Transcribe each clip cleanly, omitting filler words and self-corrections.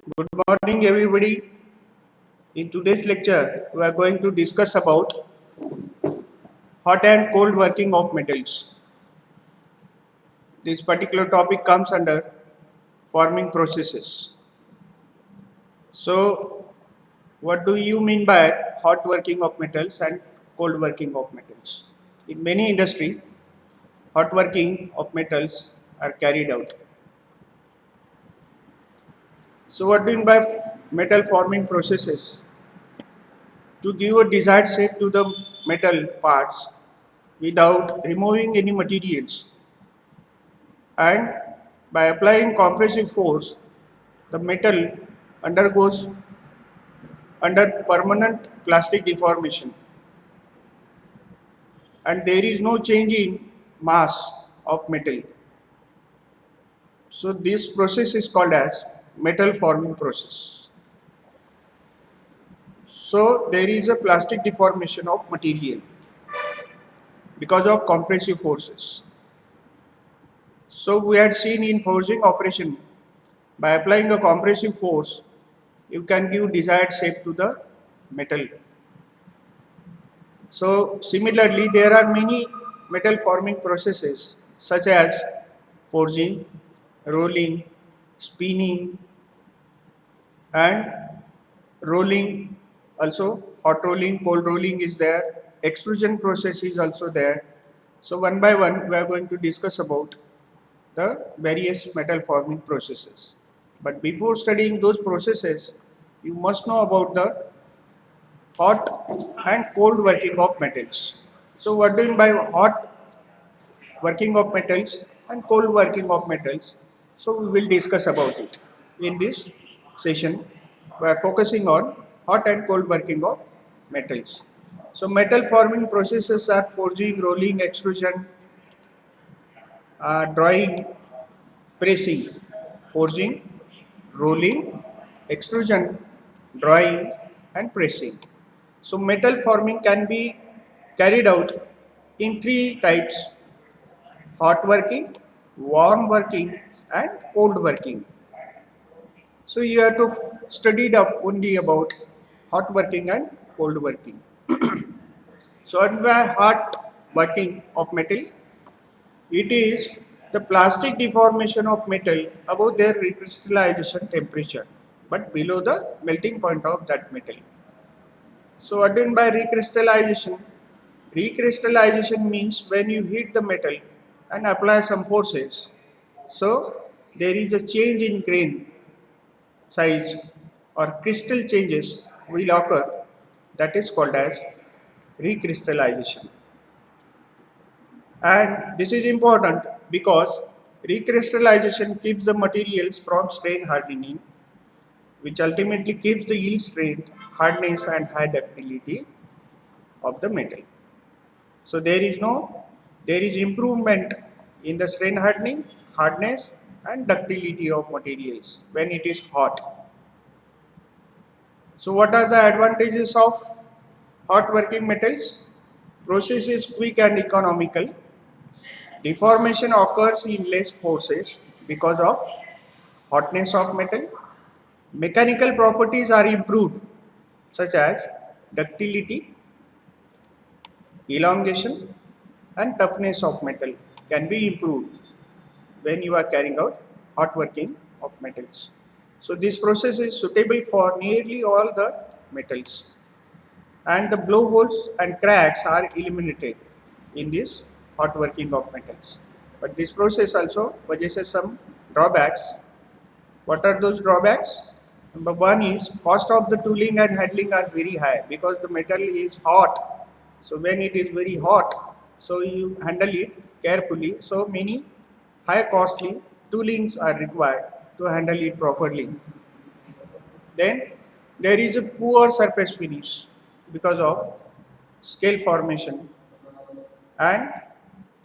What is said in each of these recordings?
Good morning, everybody. In today's lecture, we are going to discuss about hot and cold working of metals. This particular topic comes under forming processes. So, what do you mean by hot working of metals and cold working of metals? In many industries, hot working of metals are carried out. So, what do you mean by metal forming processes? To give a desired shape to the metal parts without removing any materials, and by applying compressive force the metal undergoes under permanent plastic deformation and there is no change in mass of metal. So this process is called as metal forming process. So there is a plastic deformation of material because of compressive forces. So we had seen in forging operation, by applying a compressive force you can give desired shape to the metal. So similarly, there are many metal forming processes such as forging, rolling, spinning, and rolling. Also, hot rolling, cold rolling is there. Extrusion process is also there. So one by one, we are going to discuss about the various metal forming processes. But before studying those processes, you must know about the hot and cold working of metals. So what do you mean by hot working of metals and cold working of metals? So we will discuss about it in this session. We are focusing on hot and cold working of metals. So metal forming processes are forging, rolling, extrusion, drawing, pressing, forging, rolling, extrusion, drawing, and pressing. So metal forming can be carried out in three types: hot working, warm working, and cold working. So you have to study up only about hot working and cold working. So by hot working of metal, it is the plastic deformation of metal above their recrystallization temperature, but below the melting point of that metal. So what do you mean by recrystallization? Recrystallization means when you heat the metal and apply some forces, so there is a change in grain size or crystal changes will occur, that is called as recrystallization. And this is important because recrystallization keeps the materials from strain hardening, which ultimately gives the yield strength, hardness and high ductility of the metal. So there is improvement in the strain hardening, hardness and ductility of materials when it is hot. So what are the advantages of hot working metals? Process is quick and economical. Deformation occurs in less forces because of hotness of metal. Mechanical properties are improved such as ductility, elongation and toughness of metal can be improved when you are carrying out hot working of metals. So this process is suitable for nearly all the metals, and the blowholes and cracks are eliminated in this hot working of metals. But this process also possesses some drawbacks. What are those drawbacks? Number one is cost of the tooling and handling are very high because the metal is hot. So when it is very hot, so you handle it carefully. So many high costly toolings are required to handle it properly. Then there is a poor surface finish because of scale formation, and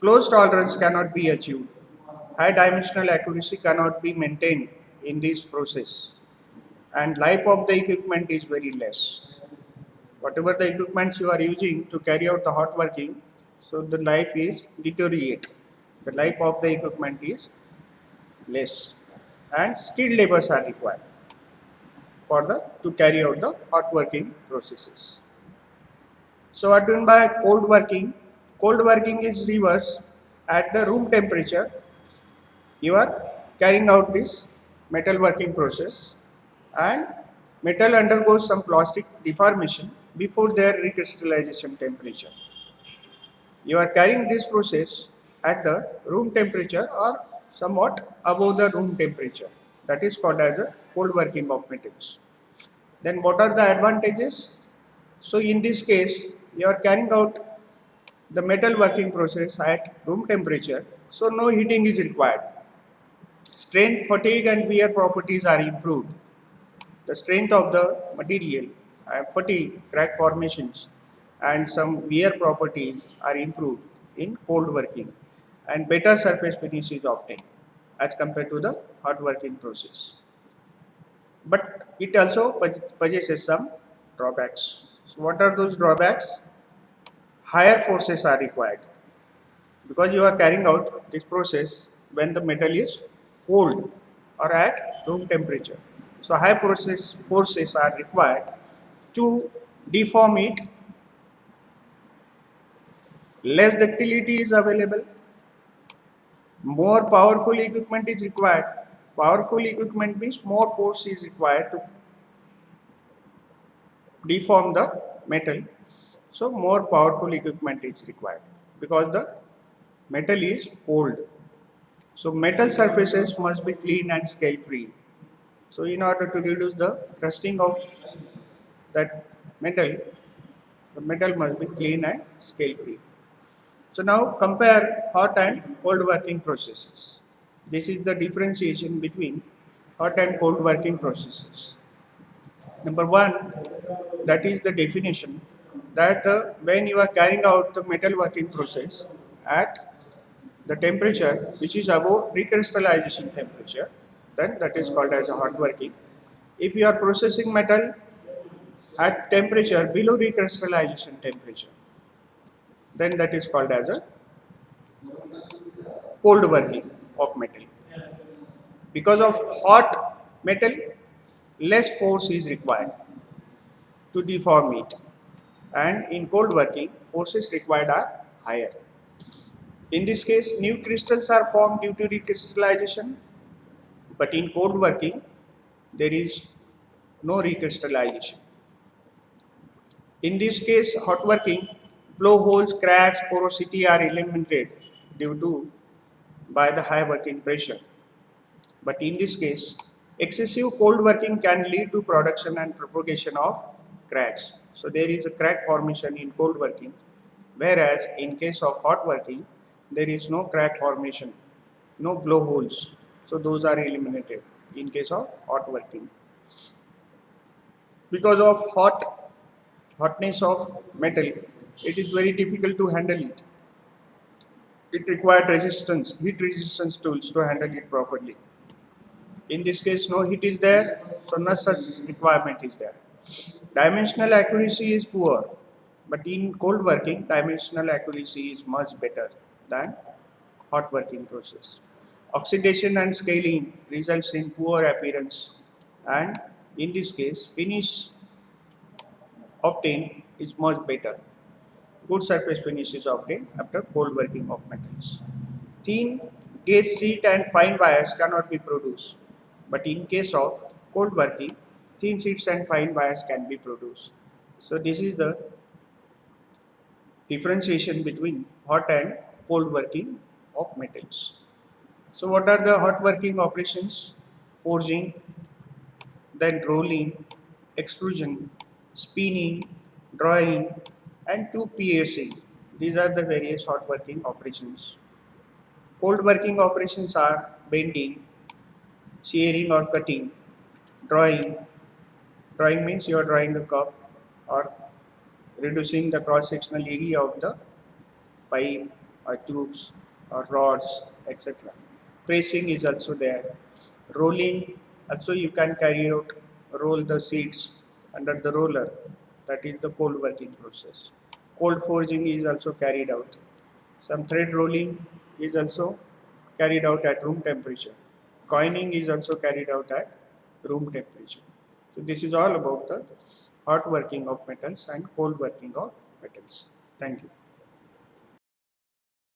close tolerance cannot be achieved. High dimensional accuracy cannot be maintained in this process, and life of the equipment is very less. Whatever the equipments you are using to carry out the hot working, so the life is deteriorate. The life of the equipment is less, and skilled labors are required. for the to carry out the hot working processes. So what do you mean by cold working? Cold working is reverse. At the room temperature, you are carrying out this metal working process, and metal undergoes some plastic deformation before their recrystallization temperature. You are carrying this process at the room temperature or somewhat above the room temperature. That is called as a cold working of metals. Then what are the advantages? So in this case, you are carrying out the metal working process at room temperature, so no heating is required. Strength, fatigue and wear properties are improved. The strength of the material, fatigue, crack formations and some wear properties are improved in cold working, and better surface finish is obtained as compared to the hot working process. But it also possesses some drawbacks. So what are those drawbacks? Higher forces are required because you are carrying out this process when the metal is cold or at room temperature. So high forces are required to deform it. Less ductility is available. More powerful equipment is required. Powerful equipment means more force is required to deform the metal. So more powerful equipment is required because the metal is cold. So metal surfaces must be clean and scale free. So in order to reduce the rusting of that metal, the metal must be clean and scale free. So now compare hot and cold working processes. This is the differentiation between hot and cold working processes. Number one, that is the definition that when you are carrying out the metal working process at the temperature which is above recrystallization temperature, then that is called as a hot working. If you are processing metal at temperature below recrystallization temperature, then that is called as a cold working of metal. Because of hot metal, less force is required to deform it, and in cold working, forces required are higher. In this case, new crystals are formed due to recrystallization, but in cold working, there is no recrystallization. In this case, hot working, blowholes, cracks, porosity are eliminated due to by the high working pressure. But in this case, excessive cold working can lead to production and propagation of cracks. So there is a crack formation in cold working, whereas in case of hot working, there is no crack formation, no blowholes. So those are eliminated in case of hot working. Because of hotness of metal, it is very difficult to handle it. It required heat resistance tools to handle it properly. In this case, no heat is there, so no such requirement is there. Dimensional accuracy is poor, but in cold working, dimensional accuracy is much better than hot working process. Oxidation and scaling results in poor appearance, and in this case, finish obtained is much better. Good surface finish is obtained after cold working of metals. Thin gauge sheet and fine wires cannot be produced, but in case of cold working, thin sheets and fine wires can be produced. So this is the differentiation between hot and cold working of metals. So what are the hot working operations? Forging, then rolling, extrusion, spinning, drawing, and tube piercing. These are the various hot working operations. Cold working operations are bending, shearing or cutting, drawing. Drawing means you are drawing a curve or reducing the cross-sectional area of the pipe or tubes or rods, etc. Pressing is also there. Rolling, also you can carry out, roll the sheets under the roller. That is the cold working process. Cold forging is also carried out. Some thread rolling is also carried out at room temperature. Coining is also carried out at room temperature. So this is all about the hot working of metals and cold working of metals. Thank you.